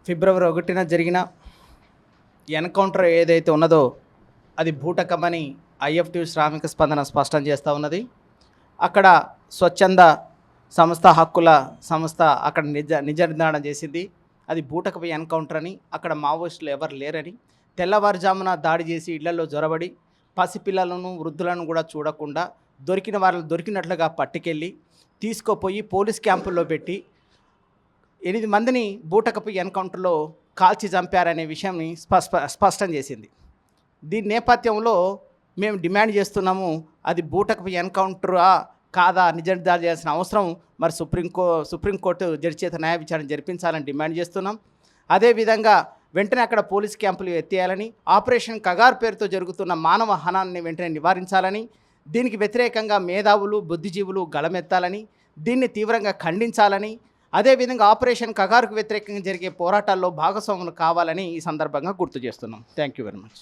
ఫిబ్రవరి 1న జరిగిన ఎన్కౌంటర్ ఏదైతే ఉన్నదో అది బూటకమని ఐఎఫ్టీ శ్రామిక స్పందన స్పష్టం చేస్తూ ఉన్నది. అక్కడ స్వచ్ఛంద సంస్థ హక్కుల సంస్థ అక్కడ నిజ నిర్ధారణ చేసింది. అది బూటకపు ఎన్కౌంటర్ అని, అక్కడ మావోయిస్టులు ఎవరు లేరని, తెల్లవారుజామున దాడి చేసి ఇళ్లలో జొరబడి పసిపిల్లలను వృద్ధులను కూడా చూడకుండా దొరికిన వాళ్ళని దొరికినట్లుగా పట్టుకెళ్ళి తీసుకుపోయి పోలీస్ క్యాంపుల్లో పెట్టి 8 మందిని బూటకపు ఎన్కౌంటర్లో కాల్చి చంపారనే విషయాన్ని స్పష్టం చేసింది. దీని నేపథ్యంలో మేము డిమాండ్ చేస్తున్నాము, అది బూటకపు ఎన్కౌంటరా కాదా నిర్ధారణ చేయాల్సిన అవసరం మరి సుప్రీంకోర్టు జడ్జి చేత న్యాయ విచారణ జరిపించాలని డిమాండ్ చేస్తున్నాం. అదేవిధంగా వెంటనే అక్కడ పోలీస్ క్యాంపులు ఎత్తేయాలని, ఆపరేషన్ కగార్ పేరుతో జరుగుతున్న మానవ హనాన్ని వెంటనే నివారించాలని, దీనికి వ్యతిరేకంగా మేధావులు బుద్ధిజీవులు గళమెత్తాలని, దీన్ని తీవ్రంగా ఖండించాలని, అదేవిధంగా ఆపరేషన్ కగార్కు వ్యతిరేకంగా జరిగే పోరాటాల్లో భాగస్వాములు కావాలని ఈ సందర్భంగా గుర్తు చేస్తున్నాం. Thank you very much.